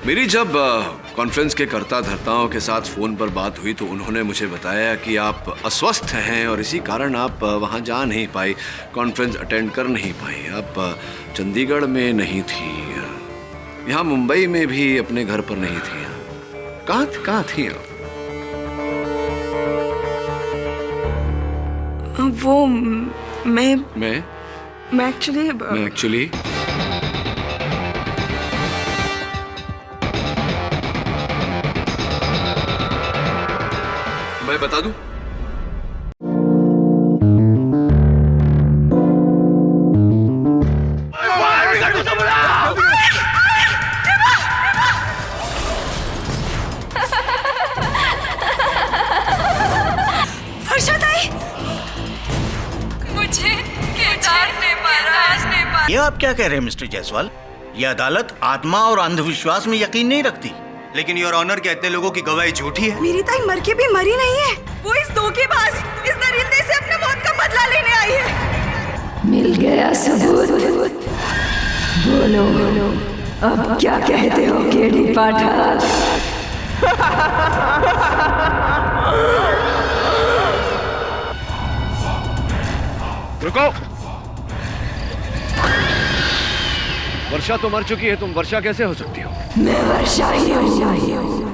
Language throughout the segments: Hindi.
मेरी जब कॉन्फ्रेंस के कर्ता धर्ताओं के साथ फ़ोन पर बात हुई तो उन्होंने मुझे बताया कि आप अस्वस्थ हैं और इसी कारण आप वहाँ जा नहीं पाई, कॉन्फ्रेंस अटेंड कर नहीं पाई। आप चंडीगढ़ में नहीं थी, यहाँ मुंबई में भी अपने घर पर नहीं थी। कहाँ थी आप? वो मैं एक्चुअली मैं बता दूं? मुझे केदार ने मारा। ये आप क्या कह रहे हैं मिस्टर जायसवाल? ये अदालत आत्मा और अंधविश्वास में यकीन नहीं रखती। लेकिन योर ऑनर कहते हैं लोगों की गवाही झूठी है। मेरी ताई मर के भी मरी नहीं है। वो इस धोखेबाज, इस दरिंदे से अपने मौत का बदला लेने आई है। मिल गया सबूत। बोलो अब क्या कहते हो केडी पाठक? रुको। वर्षा तो मर चुकी है, तुम वर्षा कैसे हो सकती हो? मैं वर्षा ही हूँ,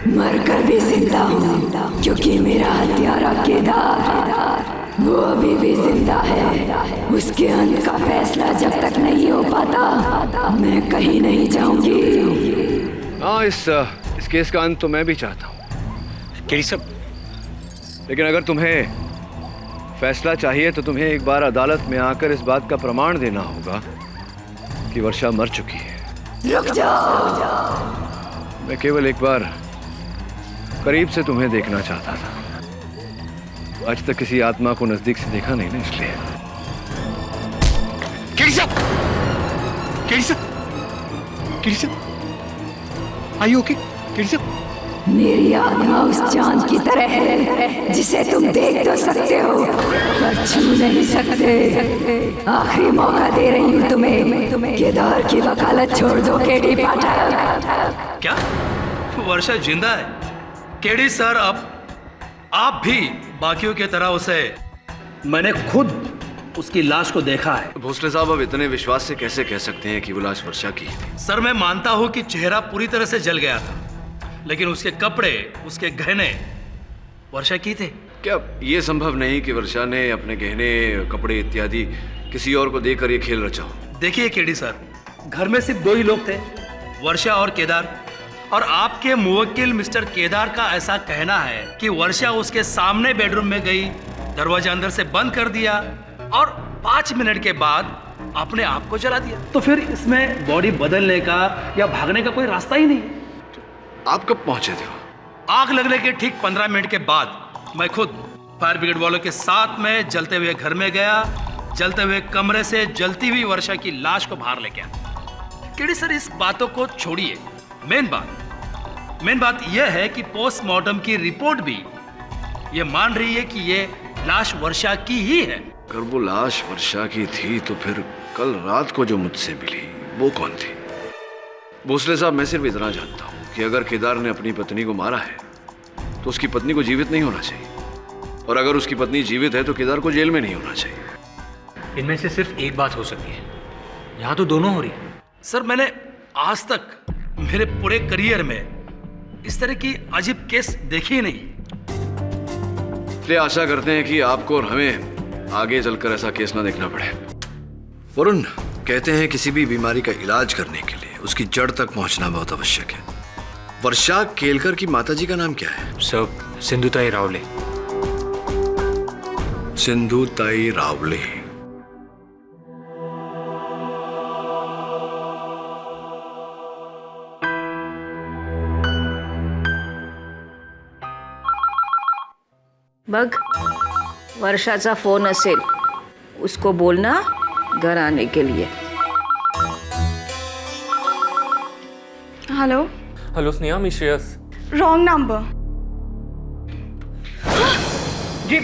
मरकर भी जिंदा हूँ, क्योंकि मेरा हत्यारा केदार वो अभी भी जिंदा है। उसके अंत का फैसला जब तक नहीं हो पाता मैं कहीं नहीं जाऊंगी। हाँ, इस केस का अंत तो मैं भी चाहता हूँ। केडी साहब, लेकिन अगर तुम्हें फैसला चाहिए तो तुम्हें एक बार अदालत में आकर इस बात का प्रमाण देना होगा कि वर्षा मर चुकी है। रुक जाओ। मैं केवल एक बार करीब से तुम्हें देखना चाहता था। आज तक किसी आत्मा को नजदीक से देखा नहीं ना, इसलिए। केडी साहब, आर यू ओके? केडी साहब, मेरी आत्मा उस चांद की तरह है जिसे तुम देख तो सकते हो पर छू नहीं सकते। आखिरी मौका दे रही हूँ तुम्हें। केदार की वकालत छोड़ दो केडी पाठक। क्या वर्षा जिंदा है? केडी सर, अब आप भी बाकियों की तरह उसे, मैंने खुद उसकी लाश को देखा है। भोसले साहब, अब इतने विश्वास से कैसे कह सकते हैं कि वो लाश वर्षा की थी? सर, मैं मानता हूं कि चेहरा पूरी तरह से जल गया था, लेकिन उसके कपड़े, उसके गहने वर्षा की थे। क्या ये संभव नहीं कि वर्षा ने अपने गहने, कपड़े इत्यादि किसी और को देकर ये खेल रचा हो? देखिए केडी सर, घर में सिर्फ 2 ही लोग थे, वर्षा और केदार। और आपके मुवक्किल मिस्टर केदार का ऐसा कहना है कि वर्षा उसके सामने बेडरूम में गई, दरवाजा अंदर से बंद कर दिया और 5 मिनट के बाद अपने आप को जला दिया। तो फिर इसमें बॉडी बदलने का या भागने का कोई रास्ता ही नहीं। आप कब पहुंचे थे? आग लगने के ठीक 15 मिनट के बाद मैं खुद फायर ब्रिगेड वालों के साथ में जलते हुए घर में गया, जलते हुए कमरे से जलती हुई वर्षा की लाश को बाहर लेके आया। केडी सर, इस बातों को छोड़िए, मेन बात यह है कि पोस्टमार्टम की रिपोर्ट भी ये मान रही है कि ये लाश वर्षा की ही है। अगर वो लाश वर्षा की थी तो फिर कल रात को जो मुझसे मिली वो कौन थी? भोसले साहब, मैं सिर्फ इतना जानता हूँ कि अगर केदार ने अपनी पत्नी को मारा है तो उसकी पत्नी को जीवित नहीं होना चाहिए, और अगर उसकी पत्नी जीवित है तो केदार को जेल में नहीं होना चाहिए। इनमें से सिर्फ एक बात हो सकती है, यहाँ तो दोनों हो रही है। सर, मैंने आज तक मेरे पूरे करियर में इस तरह की अजीब केस देखी ही नहीं। इसलिए आशा करते हैं कि आपको और हमें आगे चलकर ऐसा केस ना देखना पड़े। वरुण, कहते हैं किसी भी बीमारी का इलाज करने के लिए उसकी जड़ तक पहुंचना बहुत आवश्यक है। वर्षा केलकर की माताजी का नाम क्या है? सर, सिंधुताई रावले। सिंधुताई रावले। बघ, वर्षाचा फोन असेल, उसको बोलना घर आने के लिए। हेलो हेलो स्नेहा, मी श्रेयस। Wrong number. जी,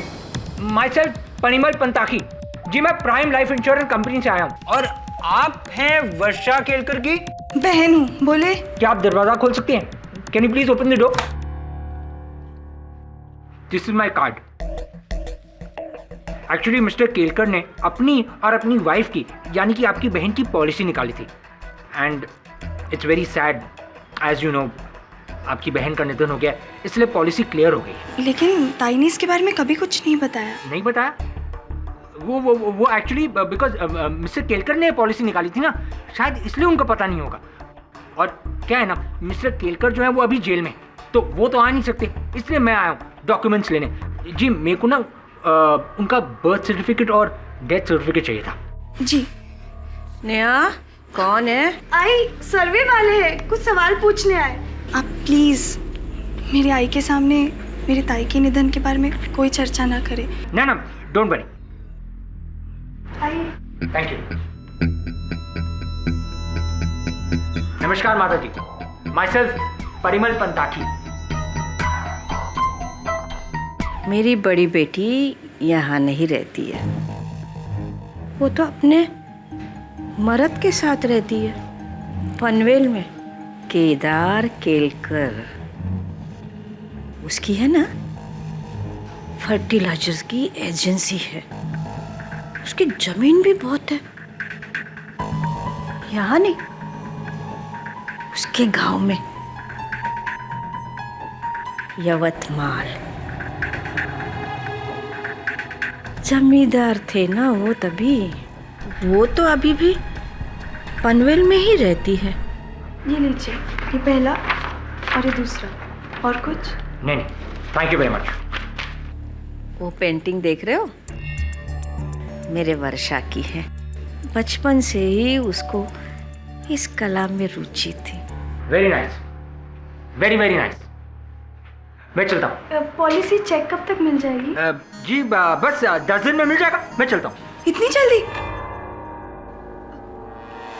माई सेल्फ परिमल पंताकी जी, मैं प्राइम लाइफ इंश्योरेंस कंपनी से आया हूँ। और आप हैं वर्षा केलकर की? बहन हूँ, बोले। क्या आप दरवाजा खोल सकते हैं? Can you please open the door? This is my card. Actually mister Kelkar ने अपनी और अपनी वाइफ की, यानी कि आपकी बहन की पॉलिसी निकाली थी, and it's very sad, as you know, आपकी बहन का निधन हो गया, इसलिए पॉलिसी क्लियर हो गई। लेकिन ताई ने इसके बारे में कभी कुछ नहीं बताया। नहीं बताया? वो एक्चुअली बिकॉज मिस्टर केलकर ने पॉलिसी निकाली थी ना, शायद इसलिए उनको पता नहीं होगा। और क्या है ना, मिस्टर केलकर जो है वो अभी जेल में, तो वो तो आ नहीं सकते, इसलिए मैं आया हूँ डॉक्यूमेंट्स लेने। जी मेरे को ना उनका बर्थ सर्टिफिकेट और डेथ सर्टिफिकेट चाहिए था। जी। नेहा, कौन है? आई सर्वे वाले हैं, कुछ सवाल पूछने आए। आप प्लीज मेरे आई के सामने मेरे ताई के निधन के बारे में कोई चर्चा ना करें। ना ना, don't worry. I. Thank you. नमस्कार माता जी, माई सेल्फ परिमल पंताकी। मेरी बड़ी बेटी यहाँ नहीं रहती है, वो तो अपने मर्द के साथ रहती है पनवेल में, केदार केलकर। उसकी है ना फर्टिलाइजर्स की एजेंसी है, उसकी जमीन भी बहुत है। यहाँ नहीं, उसके गांव में, यवतमाल। जमींदार थे ना वो तभी, वो तो अभी भी पनवेल में ही रहती है। ये लीजिए, ये पहला और ये दूसरा। और कुछ? नहीं, थैंक यू वेरी मच। वो पेंटिंग देख रहे हो, मेरे वर्षा की है। बचपन से ही उसको इस कला में रुचि थी। Very nice, very very nice. मैं चलता हूँ। पॉलिसी चेक कब तक मिल जाएगी? जी बस 10 दिन में मिल जाएगा, मैं चलता हूँ। इतनी जल्दी?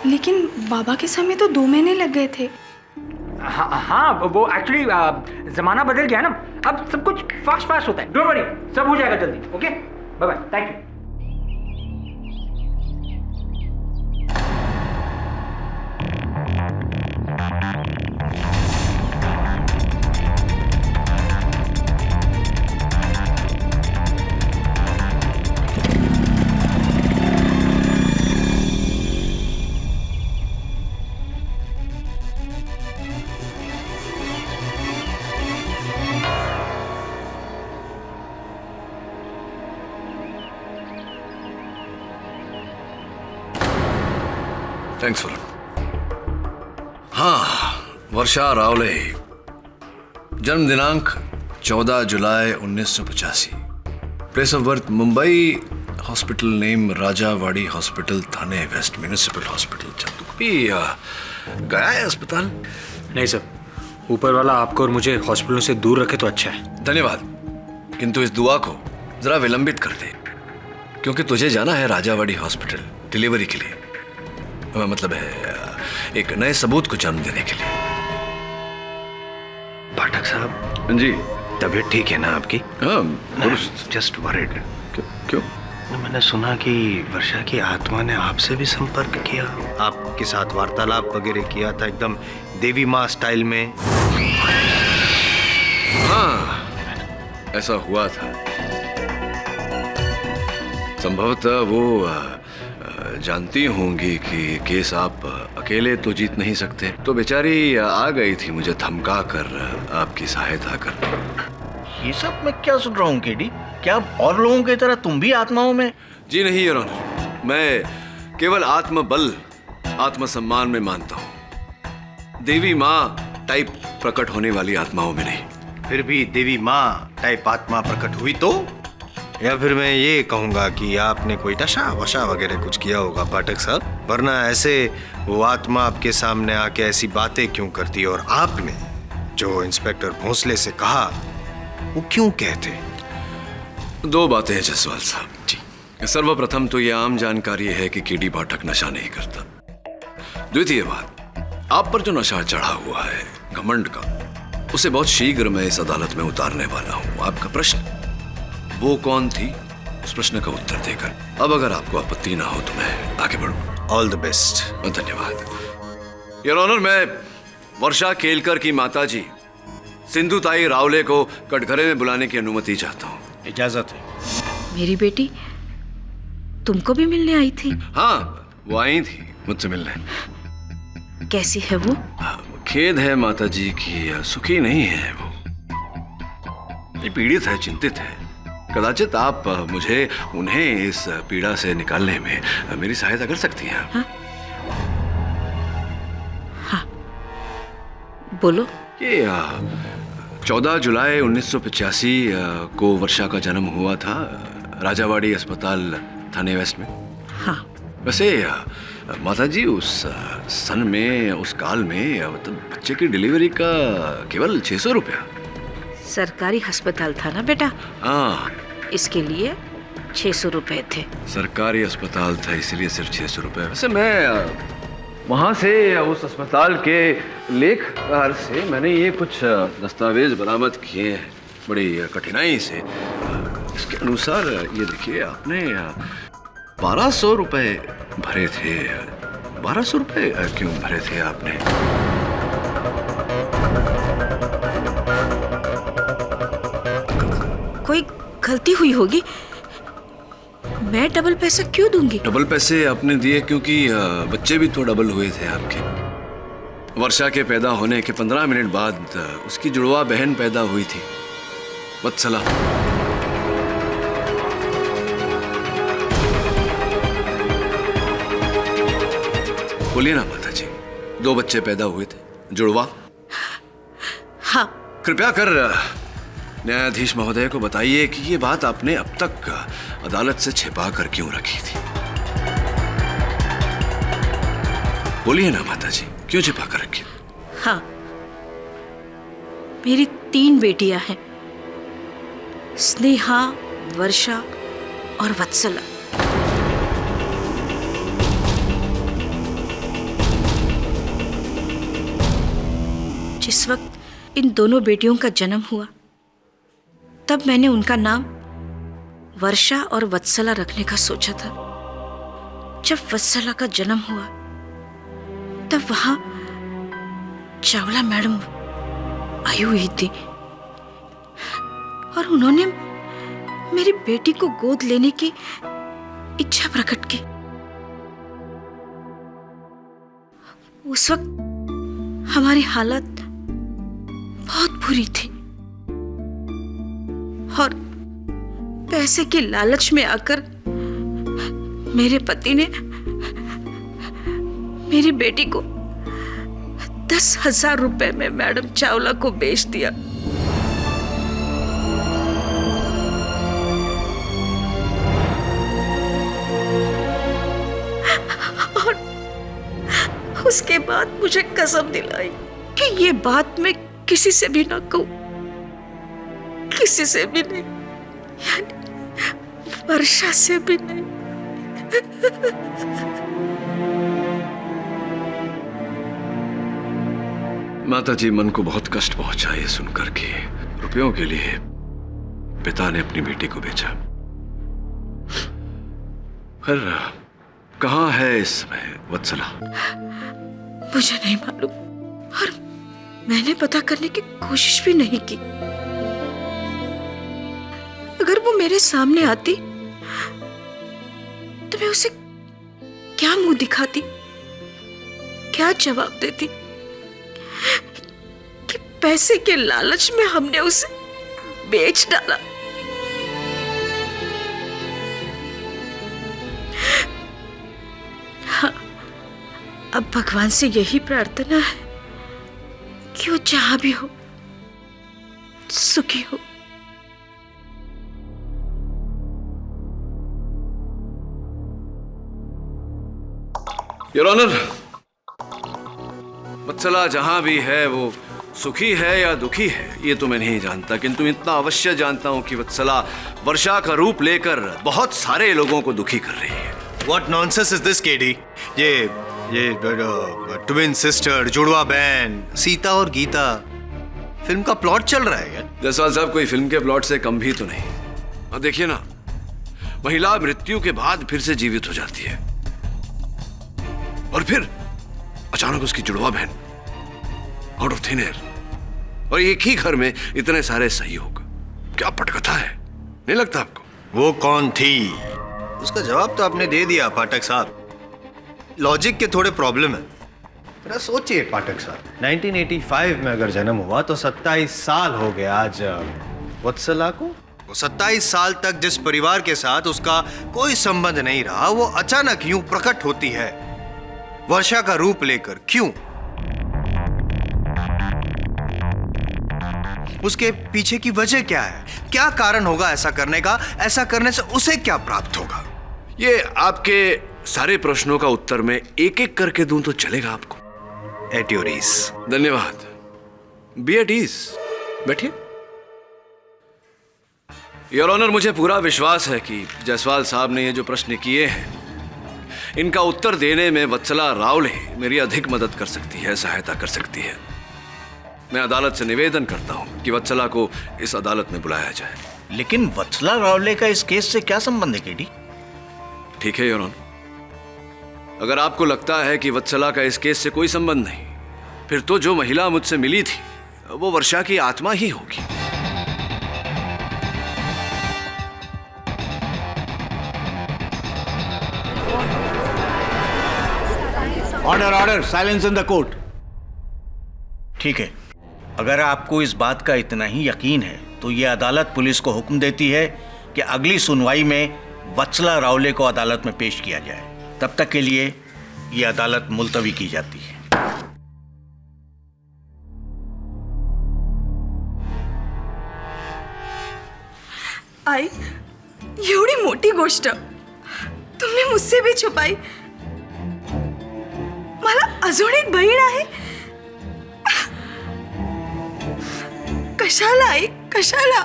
लेकिन बाबा के समय तो 2 महीने लग गए थे। हाँ, वो एक्चुअली जमाना बदल गया ना, अब सब कुछ फास्ट होता है। डोंट वरी, सब हो जाएगा जल्दी। Okay, bye bye, thank you. Thanks for. हाँ, वर्षा रावले, जन्म दिनांक 14 जुलाई 1985, place of birth Mumbai, hospital name Rajawadi hospital, Thane west, municipal hospital चंदुकपी। गया है अस्पताल? नहीं सर, ऊपर वाला आपको और मुझे हॉस्पिटलों से दूर रखे तो अच्छा है। धन्यवाद, किंतु इस दुआ को जरा विलंबित कर दे, क्योंकि तुझे जाना है राजावाड़ी हॉस्पिटल डिलीवरी के लिए, मतलब है एक नए सबूत को जन्म देने के लिए। पाठक साहब जी, तबीयत ठीक है ना आपकी? हाँ, जस्ट वरीड। क्यों? मैंने सुना कि वर्षा की आत्मा ने आपसे भी संपर्क किया, आपके साथ वार्तालाप वगैरह किया था, एकदम देवी माँ स्टाइल में। हाँ, ऐसा हुआ था। संभवतः वो जानती होंगी कि केस आप अकेले तो जीत नहीं सकते, तो बेचारी आ गई थी मुझे धमका कर आपकी सहायता करने। ये सब मैं क्या सुन रहा हूँ केडी? क्या और लोगों की तरह तुम भी आत्माओं में? जी नहीं योर ऑनर, मैं केवल आत्मबल, आत्मसम्मान में मानता हूँ, देवी माँ टाइप प्रकट होने वाली आत्माओं में नहीं। फिर भी देवी माँ टाइप आत्मा प्रकट हुई तो? या फिर मैं ये कहूँगा कि आपने कोई नशा वशा वगैरह कुछ किया होगा पाठक साहब, वरना ऐसे वो आत्मा आपके सामने आके ऐसी बातें क्यों करती? और आपने जो इंस्पेक्टर भोसले से कहा वो क्यों कहते? 2 बातें हैं जसवाल साहब जी। सर्वप्रथम तो ये आम जानकारी है कि केडी पाठक नशा नहीं करता। द्वितीय बात, आप पर जो नशा चढ़ा हुआ है घमंड का, उसे बहुत शीघ्र मैं इस अदालत में उतारने वाला हूँ। आपका प्रश्न, वो कौन थी, उस प्रश्न का उत्तर देकर अब अगर आपको आपत्ति ना हो तो मैं आगे बढ़ूं। All the best. धन्यवाद। योर ऑनर, मैं वर्षा केलकर की माताजी सिंधुताई रावले को कटघरे में बुलाने की अनुमति चाहता हूँ। इजाजत है। मेरी बेटी तुमको भी मिलने आई थी? हाँ, वो आई थी मुझसे मिलने। कैसी है वो? खेद है माताजी की सुखी नहीं है वो। ये पीड़ित है, चिंतित है। कदाचित आप मुझे उन्हें इस पीड़ा से निकालने में मेरी सहायता कर सकती हैं। हाँ? हाँ, बोलो। ये 14 जुलाई 1985 को वर्षा का जन्म हुआ था राजावाड़ी अस्पताल थाने वेस्ट में। हाँ। वैसे माताजी उस सन में, उस काल में मतलब बच्चे की डिलीवरी का केवल 600 रुपया। सरकारी अस्पताल था ना बेटा? हाँ, इसके लिए 600 रुपए थे। सरकारी अस्पताल था इसलिए सिर्फ 600 रुपए। वैसे मैं वहाँ से, उस अस्पताल के लेखकार से मैंने ये कुछ दस्तावेज बरामद किए हैं बड़ी कठिनाई से। इसके अनुसार ये देखिए, आपने 1200 रुपए भरे थे। 1200 रुपए क्यों भरे थे आपने? कोई गलती हुई होगी, मैं डबल पैसा क्यों दूंगी? डबल पैसे आपने दिए क्योंकि बच्चे भी तो डबल हुए थे आपके। वर्षा के पैदा होने के 15 मिनट बाद उसकी जुड़वा बहन पैदा हुई थी, वत्सला। बोलिए ना माताजी, 2 बच्चे पैदा हुए थे, जुड़वा। हाँ। कृपया कर न्यायाधीश महोदय को बताइए कि ये बात आपने अब तक अदालत से छिपा कर क्यों रखी थी? बोलिए ना माताजी, क्यों छिपा कर रखी? हाँ, मेरी 3 बेटियां हैं, स्नेहा, वर्षा और वत्सला। जिस वक्त इन दोनों बेटियों का जन्म हुआ, तब मैंने उनका नाम वर्षा और वत्सला रखने का सोचा था। जब वत्सला का जन्म हुआ, तब वहां चावला मैडम आई हुई थी और उन्होंने मेरी बेटी को गोद लेने की इच्छा प्रकट की। उस वक्त हमारी हालत बहुत बुरी थी और पैसे की लालच में आकर मेरे पति ने मेरी बेटी को 10,000 रुपए में मैडम चावला को बेच दिया। और उसके बाद मुझे कसम दिलाई कि ये बात मैं किसी से भी ना कहूं, किसी से भी नहीं, यानी वर्षा से भी नहीं। माताजी, मन को बहुत कष्ट पहुंचा ये सुनकर के रुपयों के लिए पिता ने अपनी बेटी को बेचा। फिर कहाँ है इस समय वत्सला? मुझे नहीं मालूम और मैंने पता करने की कोशिश भी नहीं की। अगर वो मेरे सामने आती तो मैं उसे क्या मुंह दिखाती, क्या जवाब देती कि पैसे के लालच में हमने उसे बेच डाला। हाँ, अब भगवान से यही प्रार्थना है कि वो जहां भी हो सुखी हो। योर ऑनर, वत्सला जहां भी है वो सुखी है या दुखी है ये तो मैं नहीं जानता, किंतु इतना अवश्य जानता हूं कि वत्सला वर्षा का रूप लेकर बहुत सारे लोगों को दुखी कर रही है। What nonsense is this, KD? ये ट्विन सिस्टर, जुड़वा बहन, सीता और गीता, फिल्म का प्लॉट चल रहा है क्या? जायसवाल साहब, कोई फिल्म के प्लॉट से कम भी तो नहीं। और देखिए ना, महिला मृत्यु के बाद फिर से जीवित हो जाती है और फिर अचानक उसकी जुड़वा बहन आउट ऑफ थिन एयर, और एक ही घर में इतने सारे सहयोग, क्या पटकथा है, नहीं लगता आपको? वो कौन थी? उसका जवाब तो आपने दे दिया पाठक साहब। लॉजिक के थोड़े प्रॉब्लम है। जरा सोचिए पाठक साहब, 1985 में अगर जन्म हुआ तो 27 साल हो गए आज वत्सला को। वो 27 साल तक जिस परिवार के साथ उसका कोई संबंध नहीं रहा, वो अचानक यूं प्रकट होती है वर्षा का रूप लेकर। क्यों? उसके पीछे की वजह क्या है? क्या कारण होगा ऐसा करने का? ऐसा करने से उसे क्या प्राप्त होगा? ये आपके सारे प्रश्नों का उत्तर मैं एक एक करके दूं तो चलेगा आपको? At your ease. धन्यवाद। बी एट ईज, बैठिए। योर ऑनर, मुझे पूरा विश्वास है कि जायसवाल साहब ने ये जो प्रश्न किए हैं, इनका उत्तर देने में वत्सला रावले मेरी अधिक मदद कर सकती है, सहायता कर सकती है। मैं अदालत से निवेदन करता हूं कि वत्सला को इस अदालत में बुलाया जाए। लेकिन वत्सला रावले का इस केस से क्या संबंध है केडी? ठीक है योर ऑनर, अगर आपको लगता है कि वत्सला का इस केस से कोई संबंध नहीं, फिर तो जो महिला मुझसे मिली थी वो वर्षा की आत्मा ही होगी। Order order, silence in the court. ठीक है, अगर आपको इस बात का इतना ही यकीन है तो ये अदालत पुलिस को हुक्म देती है कि अगली सुनवाई में वत्सला रावले को अदालत में पेश किया जाए। तब तक के लिए ये अदालत मुलतवी की जाती है। आई, एवढी मोठी गोष्ट तुम्ही मुझसे भी छुपाई। मला अजून एक बहीण आहे। कशाला आई, कशाला?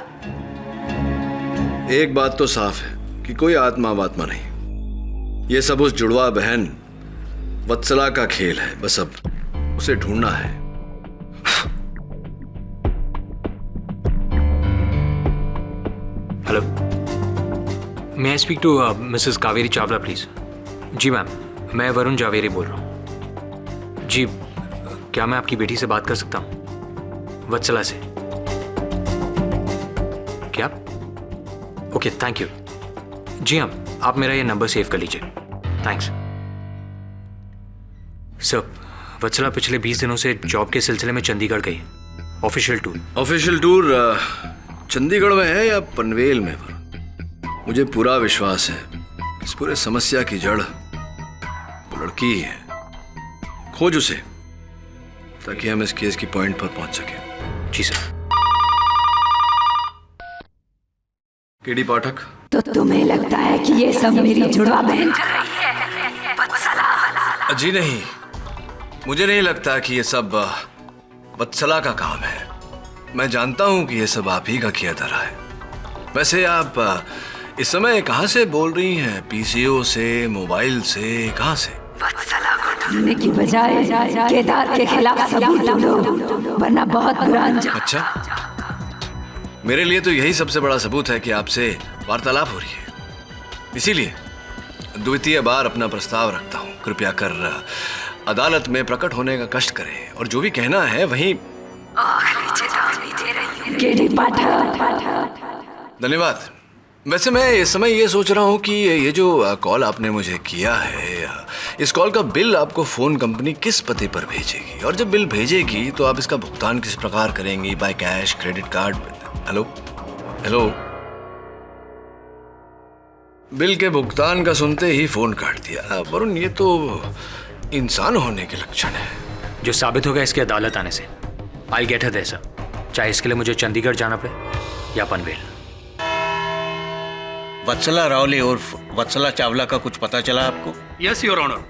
एक बात तो साफ है कि कोई आत्मा वात्मा नहीं, ये सब उस जुड़वा बहन वत्सला का खेल है। बस अब उसे ढूंढना है। Hello, may I speak to Mrs Kaveri Chawla please? जी मैम, मैं वरुण जावेरी बोल रहा हूँ। जी, क्या मैं आपकी बेटी से बात कर सकता हूँ? वत्सला से। क्या? Okay, thank you. जी हाँ, आप मेरा ये नंबर सेव कर लीजिए। Thanks sir. वत्सला पिछले 20 दिनों से जॉब के सिलसिले में चंडीगढ़ गई। Official tour. Official tour Chandigarh में है या पनवेल में? मुझे पूरा विश्वास है कि इस पूरे समस्या की जड़ वो लड़की ही है। खोज उसे, ताकि हम इस केस की पॉइंट पर पहुंच सके। जी सर। केडी पाठक, तो तुम्हें लगता है कि ये सब मेरी जुड़वा बहन कर रही है? वत्सला। जी नहीं, मुझे नहीं लगता कि ये सब वत्सला का काम है। मैं जानता हूं कि ये सब आप ही का किया धरा है। वैसे आप इस समय कहां से बोल रही हैं? पीसीओ से, मोबाइल से, कहां से? वत्सला को ढूंढने की बजाय केदार के खिलाफ सबूत ढूंढो, वरना बहुत बुरा अंजाम। अच्छा, मेरे लिए तो यही सबसे बड़ा सबूत है कि आपसे वार्तालाप हो रही है। इसीलिए द्वितीय बार अपना प्रस्ताव रखता हूं। कृपया कर अदालत में प्रकट होने का कष्ट करें और जो भी कहना है वहीं। धन्यवाद। वैसे मैं इस समय ये सोच रहा हूँ कि ये जो कॉल आपने मुझे किया है, इस कॉल का बिल आपको फोन कंपनी किस पते पर भेजेगी, और जब बिल भेजेगी तो आप इसका भुगतान किस प्रकार करेंगी? By cash, credit card? Hello hello, bill के भुगतान का सुनते ही फोन काट दिया। वरुण, ये तो इंसान होने के लक्षण है। जो साबित होगा इसकी अदालत आने से। I get her there sir, चाहे इसके लिए मुझे चंडीगढ़ जाना पड़े या पनवेल। वत्सला रावले और वत्सला चावला का कुछ पता चला आपको? यस योर ऑनर,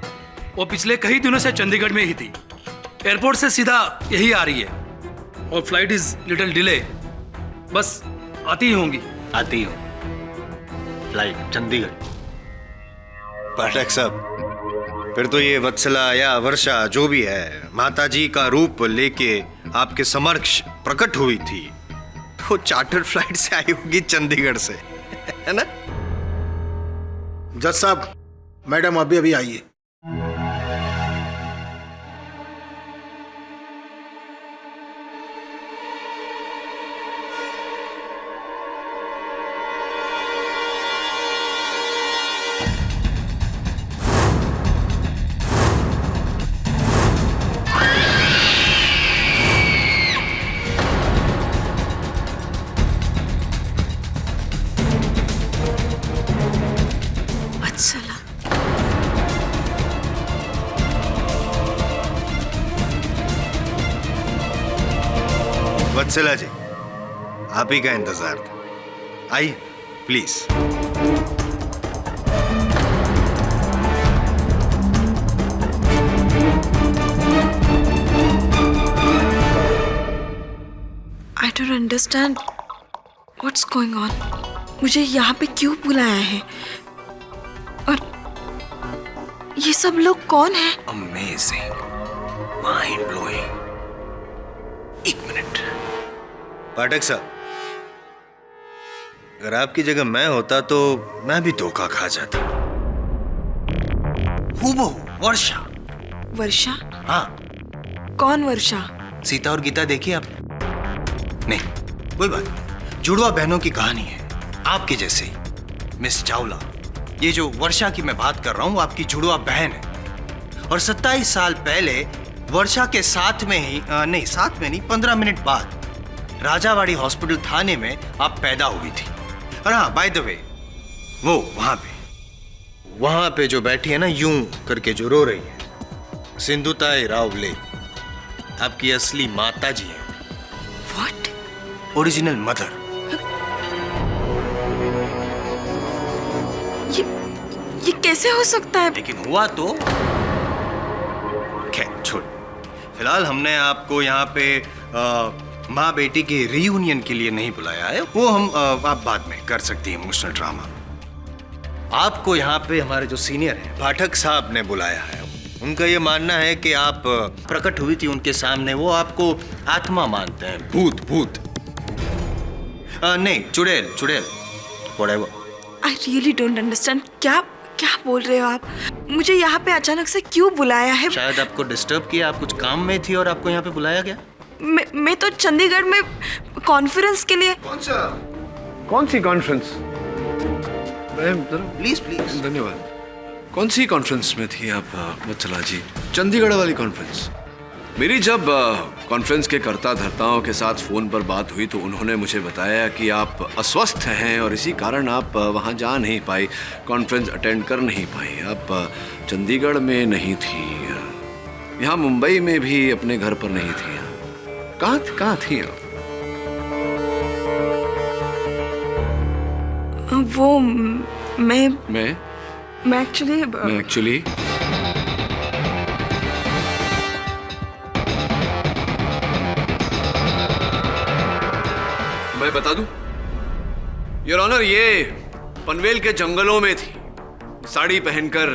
वो पिछले कई दिनों से चंडीगढ़ में ही थी। एयरपोर्ट से सीधा यही आ रही है और फ्लाइट इज लिटिल डिले। बस आती ही होंगी। आती हो फ्लाइट चंडीगढ़। पाठक साहब, फिर तो ये वत्सला या वर्षा जो भी है, माताजी का रूप लेके आपके समक्ष प्रकट हुई थी, तो चार्टर फ्लाइट से आई होगी चंडीगढ़ से, है ना? जज साहब, मैडम अभी अभी आई है। वत्सला जी, आप ही का इंतजार था। आइए please. I don't understand what's going on. मुझे यहाँ पे क्यों बुलाया है? और ये सब लोग कौन हैं? Amazing, mind blowing. एक मिनट पाठक साहब, अगर आपकी जगह मैं होता तो मैं भी धोखा खा जाता। हूबहू वर्षा। वर्षा? हाँ, कौन वर्षा? सीता और गीता देखी आपने? नहीं, कोई बात नहीं। जुड़वा बहनों की कहानी है, आपके जैसे ही। मिस चावला, ये जो वर्षा की मैं बात कर रहा हूँ, आपकी जुड़वा बहन है। और 27 साल पहले वर्षा के साथ में ही साथ में नहीं 15 मिनट बाद राजावाड़ी हॉस्पिटल थाने में आप पैदा हुई थी। और हाँ, बाय द वे, वो वहां पे जो बैठी है ना, यूं करके जो रो रही है, सिंधुताई रावले आपकी असली माता जी है। What? Original mother. ये कैसे हो सकता है? लेकिन हुआ तो खैर छोड़। फिलहाल हमने आपको यहाँ पे माँ बेटी के रीयूनियन के लिए नहीं बुलाया है, वो हम आप बाद में कर सकती हैं, इमोशनल ड्रामा। आपको यहाँ पे हमारे जो सीनियर हैं पाठक साहब ने बुलाया है। उनका ये मानना है कि आप प्रकट हुई थी उनके सामने, वो आपको आत्मा मानते हैं, भूत। नहीं, चुड़ैल whatever. I really don't understand. क्या बोल रहे हो आप? मुझे यहाँ पे अचानक से क्यों बुलाया है? शायद आपको डिस्टर्ब किया, आप कुछ काम में थी और आपको यहाँ पे बुलाया गया। मैं तो चंडीगढ़ में कॉन्फ्रेंस के लिए। कौन सी कॉन्फ्रेंस? प्लीज। धन्यवाद। कौन सी कॉन्फ्रेंस में थी आप वत्सला जी? चंडीगढ़ वाली कॉन्फ्रेंस। मेरी जब कॉन्फ्रेंस के कर्ता धर्ताओं के साथ फ़ोन पर बात हुई तो उन्होंने मुझे बताया कि आप अस्वस्थ हैं और इसी कारण आप वहाँ जा नहीं पाई, कॉन्फ्रेंस अटेंड कर नहीं पाई। आप चंडीगढ़ में नहीं थी, यहाँ मुंबई में भी अपने घर पर नहीं थी। कहाँ थी आप? वो मैं एक्चुअली मैं बता दूं योर ऑनर, ये पनवेल के जंगलों में थी। साड़ी पहनकर,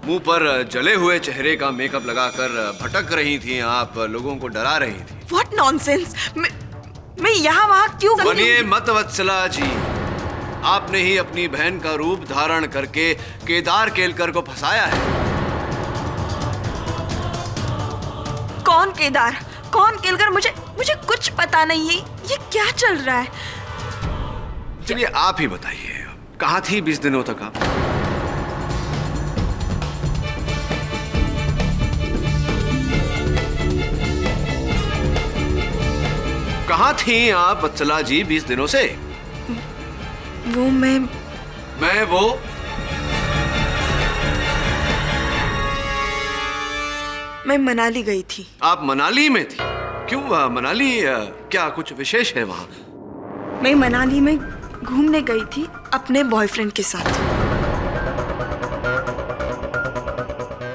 मुंह पर जले हुए चेहरे का मेकअप लगाकर भटक रही थी आप, लोगों को डरा रही थी। What nonsense! मैं यहाँ वहाँ क्यों? बनिए मत वत्सला जी, आपने ही अपनी बहन का रूप धारण करके केदार केलकर को फंसाया है। कौन केदार, कौन केलकर? मुझे कुछ पता नहीं है। ये क्या चल रहा है? चलिए आप ही बताइए, कहाँ थी 20 दिनों तक आप? कहाँ थी आप वत्सला जी 20 दिनों से? वो मैं मनाली गई थी। आप मनाली में थी? क्यों मनाली, क्या कुछ विशेष है वहाँ? मैं मनाली में घूमने गई थी अपने बॉयफ्रेंड के साथ।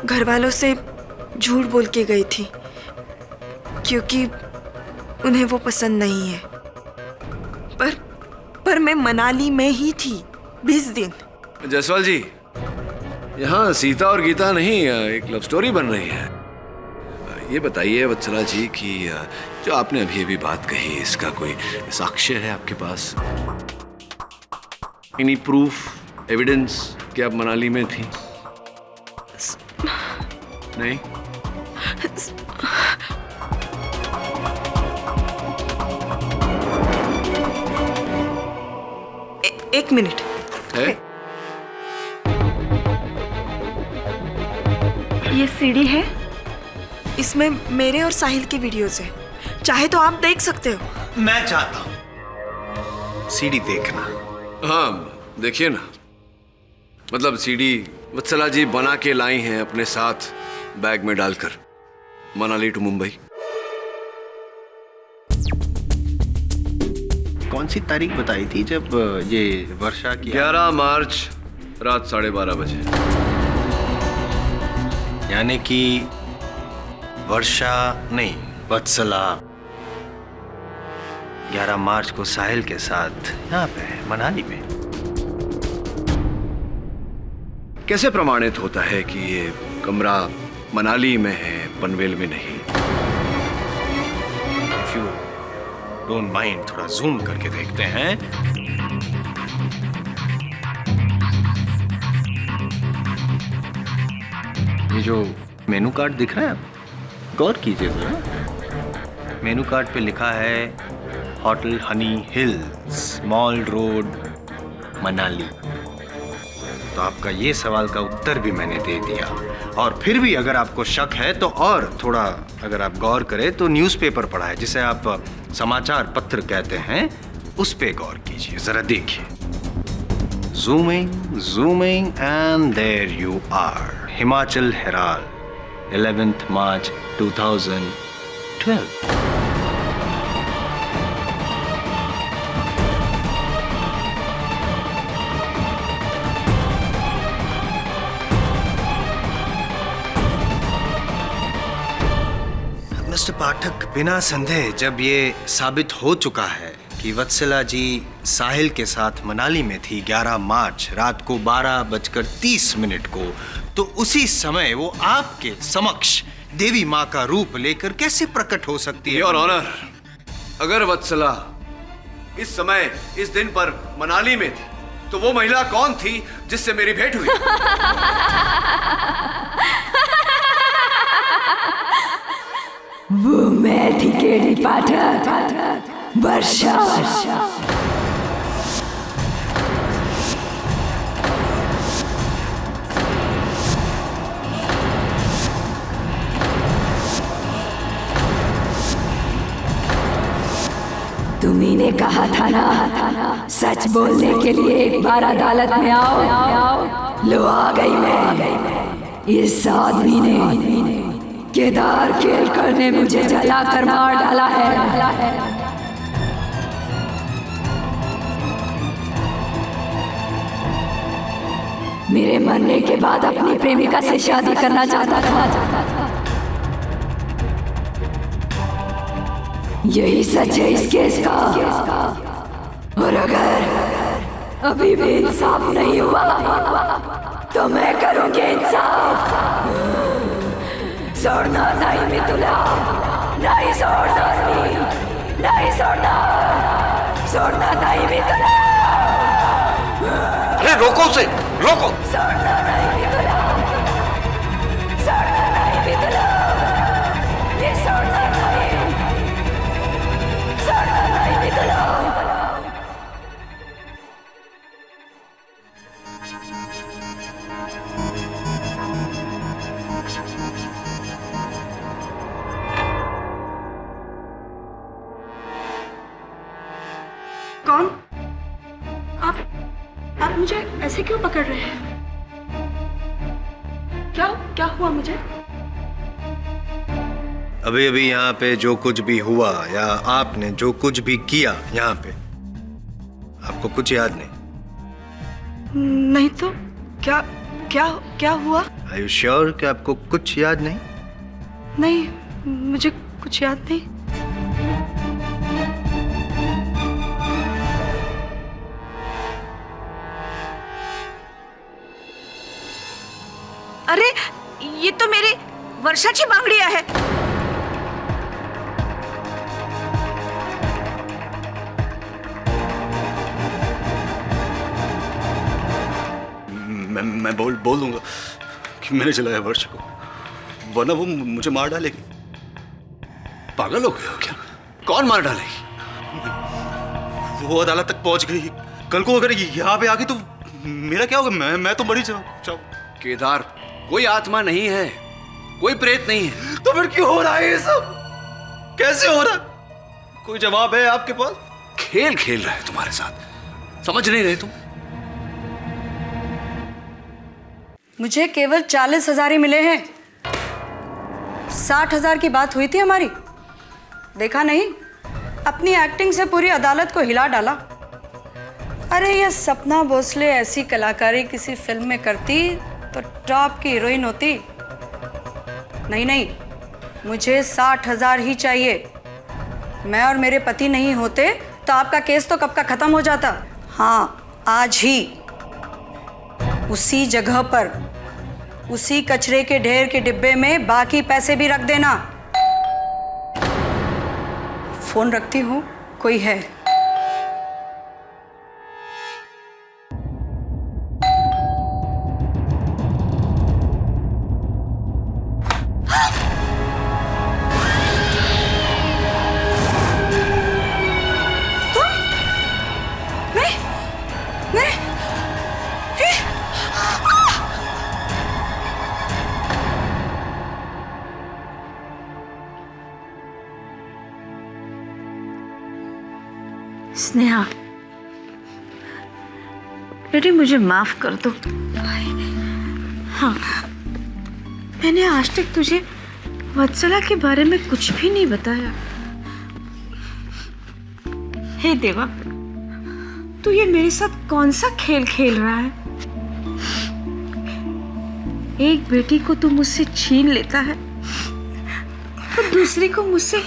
घर वालों से झूठ बोल के गई थी क्योंकि उन्हें वो पसंद नहीं है। पर मैं मनाली में ही थी 20 दिन। जसवाल जी, यहाँ सीता और गीता नहीं, एक लव स्टोरी बन रही है। ये बताइए वत्सला जी कि जो आपने अभी बात कही, इसका कोई साक्ष्य है आपके पास? एनी प्रूफ, एविडेंस कि आप मनाली में थी? नहीं? एक मिनट है? ये सीडी है, इसमें मेरे और साहिल के वीडियोस हैं। चाहे तो आप देख सकते हो। मैं चाहता हूं सीडी देखना। हाँ देखिए ना, मतलब सीडी वत्सला जी बना के लाई हैं अपने साथ बैग में डालकर, मनाली टू मुंबई। कौन सी तारीख बताई थी जब ये वर्षा की? 11 मार्च रात 12:30 बजे। यानी कि वर्षा नहीं, वत्सला 11 मार्च को साहिल के साथ यहाँ पे मनाली में। कैसे प्रमाणित होता है कि ये कमरा मनाली में है, पनवेल में नहीं? इफ यू डोंट माइंड थोड़ा जूम करके देखते हैं। ये जो मेनू कार्ड दिख रहा है, गौर कीजिए जरा। मेनू कार्ड पे लिखा है hotel Honey hills, mall road, Manali. तो आपका ये सवाल का उत्तर भी मैंने दे दिया। और फिर भी अगर आपको शक है तो और थोड़ा अगर आप गौर करें तो न्यूज़पेपर पढ़ा है, जिसे आप समाचार पत्र कहते हैं, उस पे गौर कीजिए, जरा देखिए। Zooming zooming and there you are. Himachal Herald 11 मार्च 2012। मिस्टर पाठक, बिना संदेह जब ये साबित हो चुका है कि वत्सला जी साहिल के साथ मनाली में थी 11 मार्च रात को 12:30 को, तो उसी समय वो आपके समक्ष देवी माँ का रूप लेकर कैसे प्रकट हो सकती है? योर ऑनर, अगर वत्सला इस समय इस दिन पर मनाली में थी तो वो महिला कौन थी जिससे मेरी भेंट हुई? वो मैं थी केडी पाठक, वर्षा। तुम्ही ने कहा था ना, सच बोलने के लिए एक बार अदालत में आओ। लो आ गई मैं। इस आदमी ने, केदार केलकर ने मुझे जलाकर मार डाला है। मेरे मरने के बाद अपनी प्रेमिका से शादी करना चाहता था। यही सच है इस केस का। और अगर अभी भी इंसाफ नहीं हुआ तो मैं करूंगी इंसाफ। छोड़ना नहीं मितुला, नहीं छोड़ना, नहीं छोड़ना, छोड़ना नहीं मितुला। अरे रोको उसे, रोको। छोड़ना नहीं मितुला, छोड़ना नहीं मितुला, ये छोड़ना नहीं मितुला। कौन? आप मुझे ऐसे क्यों पकड़ रहे हैं? क्या हुआ मुझे? अभी अभी यहाँ पे जो कुछ भी हुआ या आपने जो कुछ भी किया यहाँ पे, आपको कुछ याद नहीं? नहीं तो क्या हुआ? Are you sure कि आपको कुछ याद नहीं? नहीं, मुझे कुछ याद नहीं। अरे ये तो मेरी वर्षाची बांगड़िया है। मैं बोल दूंगा कि मैंने जलाया वर्षा को, वरना वो मुझे मार डालेगी। पागल हो गए हो क्या? कौन मार डालेगी? वो अदालत तक पहुंच गई। कल को अगर यहाँ पे आ गई तो मेरा क्या होगा? मैं तो मरी जाऊं। केदार, कोई आत्मा नहीं है, कोई प्रेत नहीं है। तो फिर क्यों हो रहा है ये सब? कैसे हो रहा? कोई जवाब है आपके पास? खेल खेल रहा है तुम्हारे साथ, समझ नहीं रहे तुम? मुझे केवल 40,000 ही मिले हैं। 60,000 की बात हुई थी हमारी, देखा नहीं? अपनी एक्टिंग से पूरी अदालत को हिला डाला। अरे ये सपना भोसले ऐसी कलाकारी किसी फिल्म में करती तो टॉप की हीरोइन होती। नहीं नहीं, मुझे 60,000 ही चाहिए। मैं और मेरे पति नहीं होते तो आपका केस तो कब का खत्म हो जाता। हाँ, आज ही उसी जगह पर उसी कचरे के ढेर के डिब्बे में बाकी पैसे भी रख देना। फोन रखती हूँ, कोई है। स्नेहा, बेटी मुझे माफ कर दो। हाँ, मैंने आज तक तुझे वत्सला के बारे में कुछ भी नहीं बताया। हे देवा, तू ये मेरे साथ कौन सा खेल खेल रहा है? एक बेटी को तू मुझसे छीन लेता है तो दूसरी को मुझसे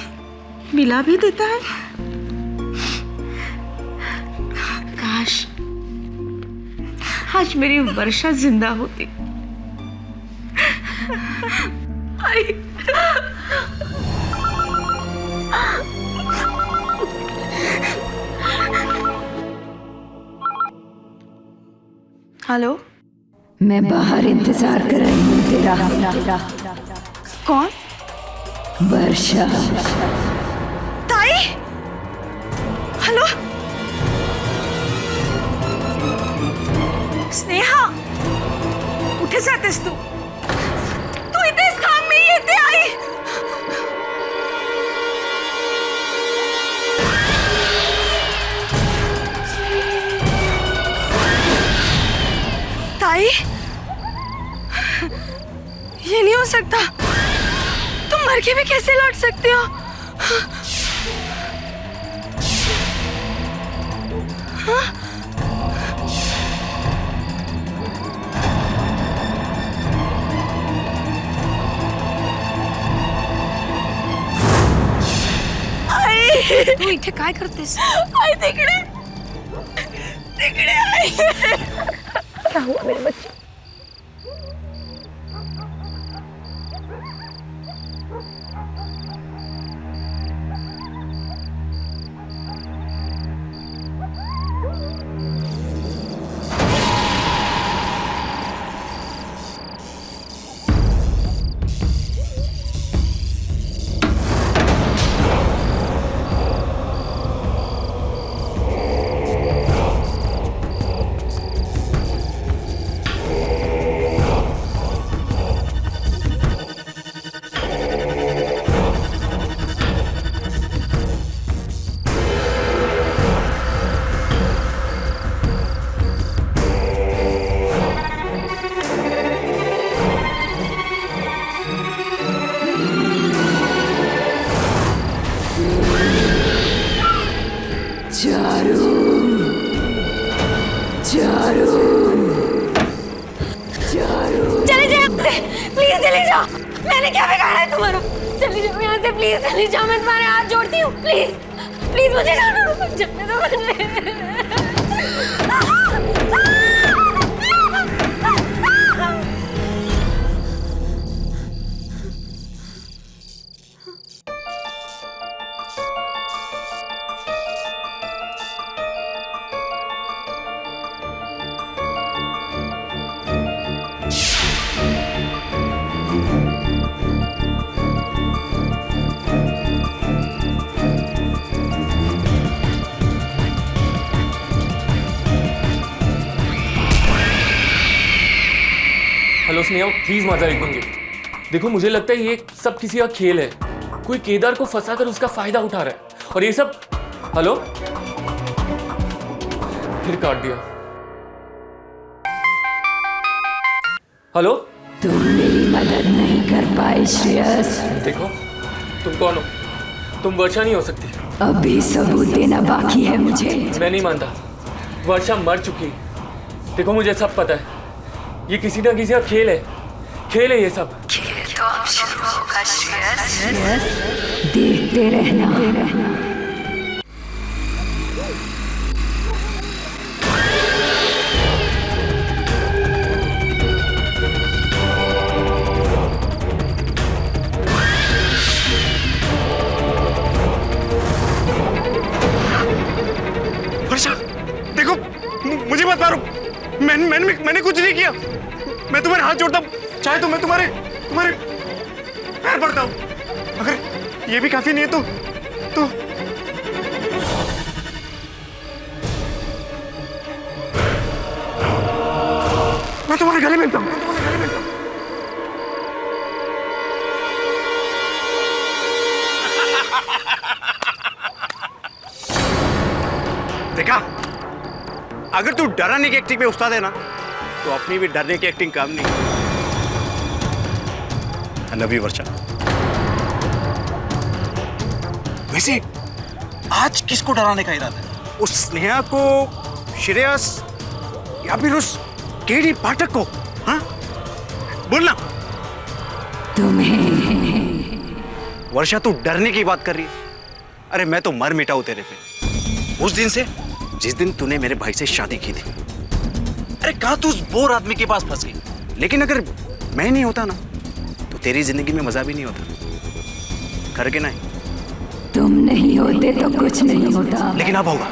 मिला भी देता है। काश आज मेरी वर्षा जिंदा होती। हेलो, मैं बाहर इंतजार कर रही हूँ तेरा। कौन? वर्षा। ताई, हेलो। स्नेहा, कुठे जातेस तू? तू इथेच थांब, मी येते आई। ताई, ये नहीं हो सकता। तुम मर के भी कैसे लौट सकते हो? हाँ? तू इथे काय करतेस? आई तिकडे, तिकडे आई। क्या हुआ मेरे बच्चे? चले जाओ, मैंने क्या बिगाड़ा है तुम्हारा? चले जाओ यहाँ से प्लीज, चले जाओ, मैं तुम्हारे हाथ जोड़ती हूँ, प्लीज प्लीज मुझे जाने दो, जाने दो हेलो स्नेहा, प्लीज मजा एक मिनट। देखो मुझे लगता है ये सब किसी का खेल है, कोई केदार को फंसाकर उसका फायदा उठा रहा है और ये सब। हेलो, फिर काट दिया। हेलो, तुम मेरी मदद नहीं कर पाए श्रेयस। देखो तुम कौन हो? तुम वर्षा नहीं हो सकती। अभी सबूत देना बाकी है मुझे। मैं नहीं मानता, वर्षा मर चुकी। देखो मुझे सब पता है, ये किसी ना किसी का खेल है ये सब। तो अब शुरू होगा श्रेयस, देखते रहना। वर्षा देखो, मुझे मत मारो। मैंने कुछ नहीं किया। मैं तुम्हारे हाथ जोड़ता हूँ, चाहे तो मैं तुम्हारे पैर पड़ता हूँ। अगर ये भी काफी नहीं है तो मैं तुम्हारे गले मिलता हूँ। देखा, अगर तू डराने की एक्टिंग में उस्ताद है ना, तो अपनी भी डरने की एक्टिंग काम नहीं। I love you, वर्षा। वैसे आज किसको डराने का इरादा है? उस स्नेहा को, श्रेयस, या फिर उस केडी पाठक को? हाँ, बोलना। तुम्हें। वर्षा तू डरने की बात कर रही है? अरे मैं तो मर मिटा हूं तेरे पे। उस दिन से, जिस दिन तूने मेरे भाई से शादी की थी। अरे कहाँ तू उस बोर आदमी के पास फंस गई। लेकिन अगर मैं नहीं होता ना, तो तेरी जिंदगी में मजा भी नहीं होता। कर के नहीं? तुम नहीं होते तो कुछ नहीं होता। लेकिन अब होगा,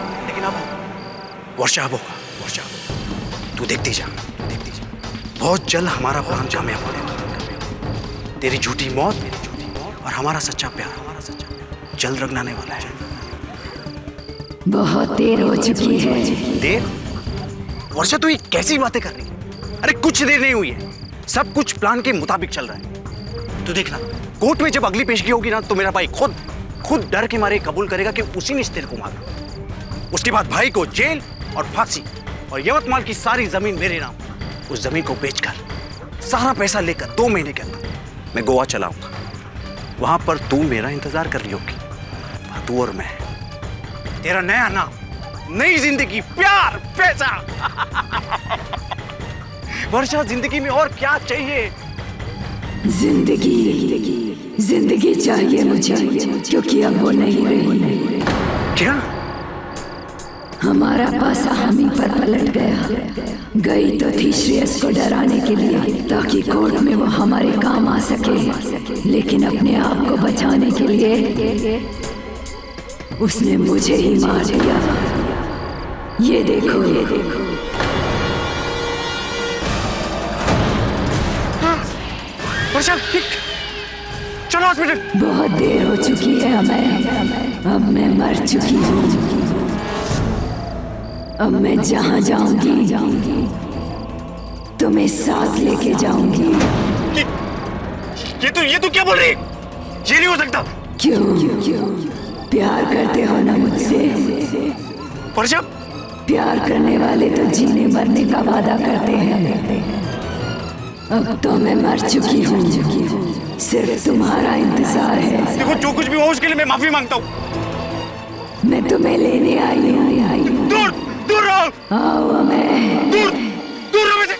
वर्षा अब होगा। वर्षा तू देखती जा। बहुत जल्द हमारा प्लान कामयाब होने। तेरी झूठी मौत और हमारा सच्चा प्यार जल्द रंगने वाला है। बहुत देर हो चुकी है। देर? वर्षा तू ये कैसी बातें कर रही है? अरे कुछ देर नहीं हुई है, सब कुछ प्लान के मुताबिक चल रहा है। तू देखना, कोर्ट में जब अगली पेशगी होगी ना, तो मेरा भाई खुद डर के मारे कबूल करेगा कि उसी ने इस तेरे को मारा। उसके बाद भाई को जेल और फांसी, और यवतमाल की सारी जमीन मेरे नाम। उस जमीन को बेचकर सारा पैसा लेकर 2 महीने के अंदर मैं गोवा चलाऊंगा। वहां पर तू मेरा इंतजार कर रही होगी। तू और मैं, तेरा नया नाम, नई जिंदगी, प्यार, पैसा। वर्षा जिंदगी में और क्या चाहिए? जिंदगी चाहिए मुझे, क्योंकि अब वो नहीं रही। क्या? हमारा पासा हम ही पर पलट गया। गई तो थी श्रेयस को डराने के लिए, ताकि कोर्ट में वो हमारे काम आ सके, लेकिन अपने आप को बचाने के लिए उसने मुझे ही मार दिया। ये देखो। वर्षा, चलो हॉस्पिटल। बहुत देर हो चुकी है हमें। अब मैं मर चुकी हूँ। अब मैं जहाँ जाऊंगी तुम्हें साथ लेके जाऊंगी। ये तू क्या बोल रही? ये नहीं हो सकता। क्यों? प्यार करते हो ना मुझसे? वर्षा, प्यार करने वाले तो जीने मरने का वादा करते हैं। अब तो मैं मर चुकी हूँ, सिर्फ तुम्हारा इंतजार है। देखो, जो कुछ भी हो उसके लिए मैं माफी मांगता हूँ। मैं तुम्हें लेने आई हूँ। दूर रहो। आओ, मैं दूर रहो मुझसे।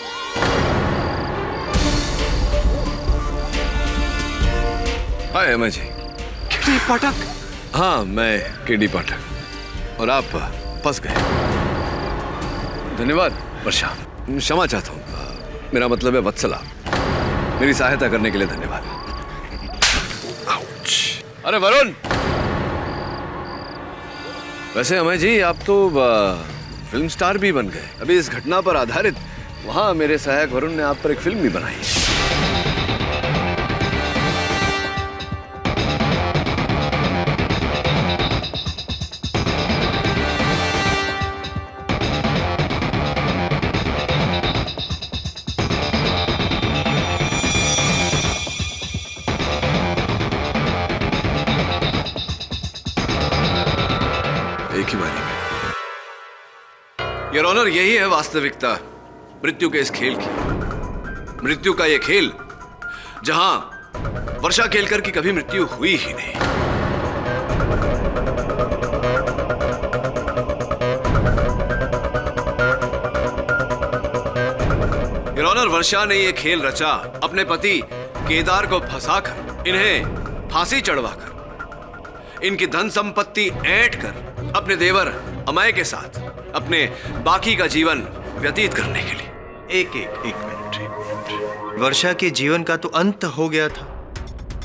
हाय अमय जी। केडी पाठक? हाँ, मैं केडी पाठक। और आप फंस गए। धन्यवाद वर्षा, क्षमा चाहता हूँ। मेरा मतलब है वत्सला। मेरी सहायता करने के लिए धन्यवाद। आउच। अरे वरुण, वैसे अमय जी आप तो फिल्म स्टार भी बन गए। अभी इस घटना पर आधारित वहां मेरे सहायक वरुण ने आप पर एक फिल्म भी बनाई है। एक ही बारी में। योर ऑनर, यही है वास्तविकता मृत्यु के इस खेल की। मृत्यु का यह खेल जहां वर्षा केलकर की कभी मृत्यु हुई ही नहीं। ऑनर, वर्षा ने ये खेल रचा अपने पति केदार को फंसाकर, इन्हें फांसी चढ़वाकर, इनकी धन संपत्ति ऐंठ कर अपने देवर अमय के साथ अपने बाकी का जीवन व्यतीत करने के लिए। एक मिनट। वर्षा के जीवन का तो अंत हो गया था।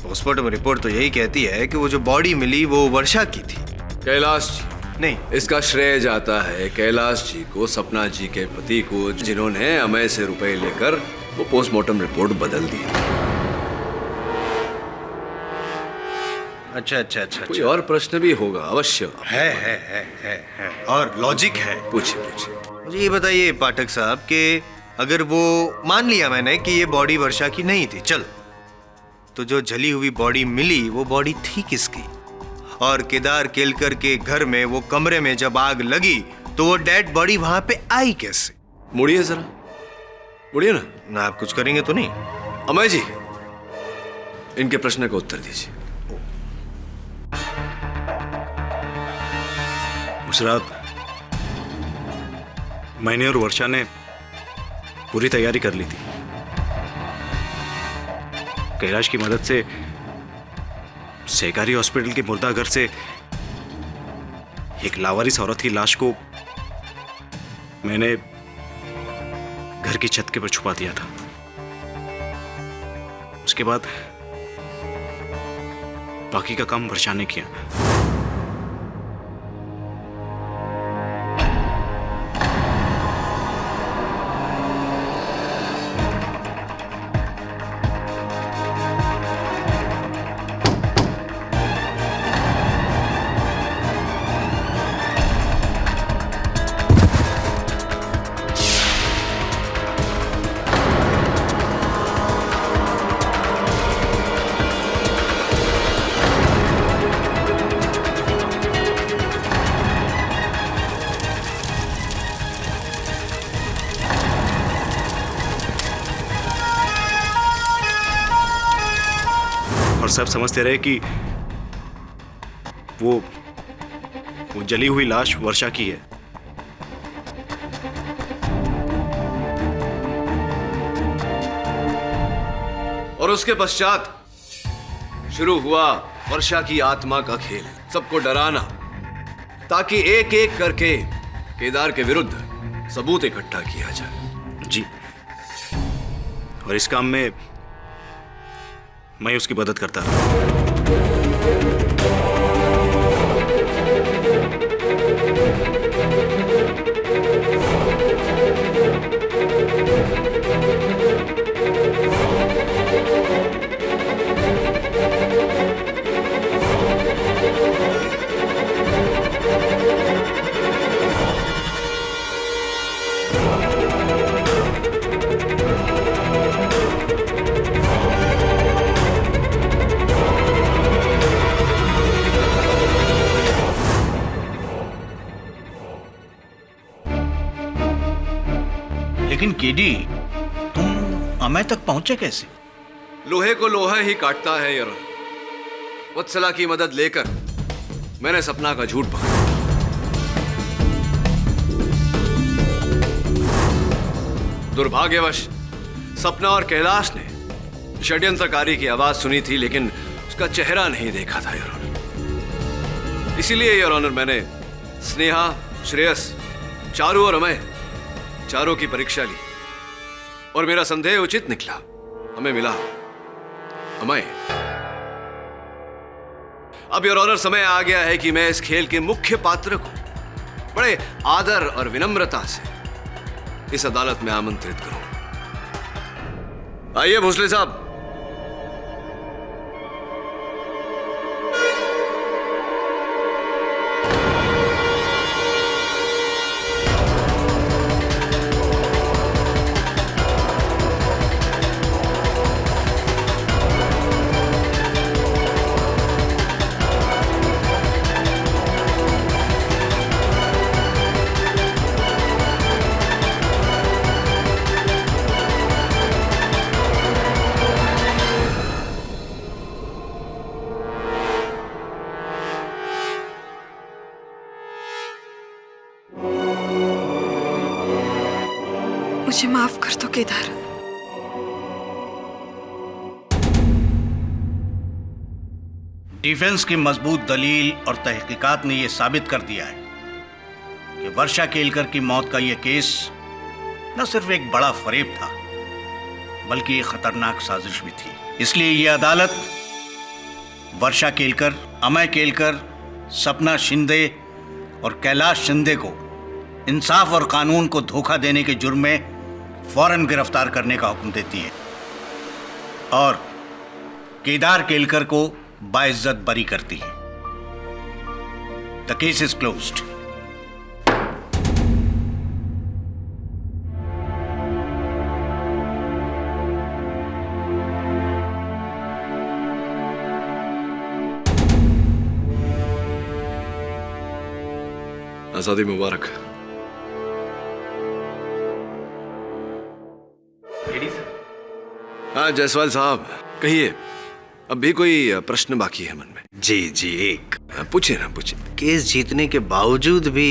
पोस्टमार्टम रिपोर्ट तो यही कहती है कि वो जो बॉडी मिली वो वर्षा की थी। कैलाश जी, नहीं, इसका श्रेय जाता है कैलाश जी को, सपना जी के पति को, जिन्होंने अमय से रुपए लेकर वो पोस्टमार्टम रिपोर्ट बदल दी। अच्छा। कोई और प्रश्न भी होगा अवश्य। है और लॉजिक है। पूछिए। मुझे ये बताइए पाठक साहब कि अगर वो मान लिया मैंने कि ये बॉडी वर्षा की नहीं थी, चल, तो जो जली हुई बॉडी मिली वो बॉडी थी किसकी? और केदार केलकर के घर में वो कमरे में जब आग लगी तो वो डेड बॉडी वहां पे आई कैसे? मुड़िए जरा, मुड़िए ना। आप कुछ करेंगे तो नहीं? अमय जी, इनके प्रश्न का उत्तर दीजिए। मुशर्रफ, मैंने और वर्षा ने पूरी तैयारी कर ली थी। कैलाश की मदद से सहकारी हॉस्पिटल के मुर्दाघर से एक लावारिस औरत की लाश को मैंने घर की छत के ऊपर छुपा दिया था। उसके बाद बाकी का काम वर्षा ने किया। और सब समझते रहे कि वो जली हुई लाश वर्षा की है। और उसके पश्चात शुरू हुआ वर्षा की आत्मा का खेल, सबको डराना, ताकि एक एक करके केदार के विरुद्ध सबूत इकट्ठा किया जाए। जी, और इस काम में मैं उसकी मदद करता रहा। लेकिन केडी, तुम अमय तक पहुंचे कैसे? लोहे को लोहा ही काटता है यार। वत्सला की मदद लेकर मैंने सपना का झूठ पकड़ा। दुर्भाग्यवश सपना और कैलाश ने षड्यंत्रकारी की आवाज सुनी थी, लेकिन उसका चेहरा नहीं देखा था योर ऑनर। इसीलिए योर ऑनर, मैंने स्नेहा, श्रेयस, चारू और अमय चारों की परीक्षा ली और मेरा संदेह उचित निकला। हमें मिला अमय। अब योर ऑनर, समय आ गया है कि मैं इस खेल के मुख्य पात्र को बड़े आदर और विनम्रता से इस अदालत में आमंत्रित करूं। आइए भोसले साहब। मुझे माफ कर दो केदार। डिफेंस की मजबूत दलील और तहकीकात ने यह साबित कर दिया है कि वर्षा केलकर की मौत का यह केस न सिर्फ एक बड़ा फरेब था बल्कि एक खतरनाक साजिश भी थी। इसलिए यह अदालत वर्षा केलकर, अमय केलकर, सपना शिंदे और कैलाश शिंदे को इंसाफ और कानून को धोखा देने के जुर्म में फौरन गिरफ्तार करने का हुक्म देती है और केदार केलकर को बाइज्जत बरी करती है। The case is closed. आजादी मुबारक। हाँ जायसवाल साहब, कहिए, अब भी कोई प्रश्न बाकी है मन में? जी जी, एक पूछिए ना, पूछिए। केस जीतने के बावजूद भी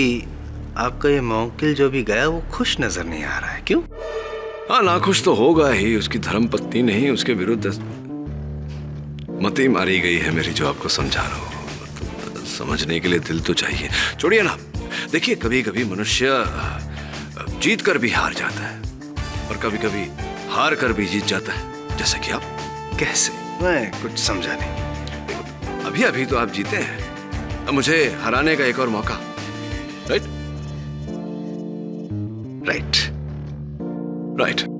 आपका ये मौकिल जो भी गया वो खुश नजर नहीं आ रहा है, क्यों? हाँ, नाखुश तो होगा ही। उसकी धर्मपत्नी नहीं, उसके विरुद्ध मती मारी गई है मेरी, जो आपको समझा रहा हूँ। समझने के लिए दिल तो चाहिए। छोड़िए ना, देखिए, कभी कभी मनुष्य जीत कर भी हार जाता है और कभी कभी हार कर भी जीत जाता है, जैसे कि आप। कैसे? मैं कुछ समझा नहीं। अभी अभी तो आप जीते हैं, अब मुझे हराने का एक और मौका। राइट? Right right.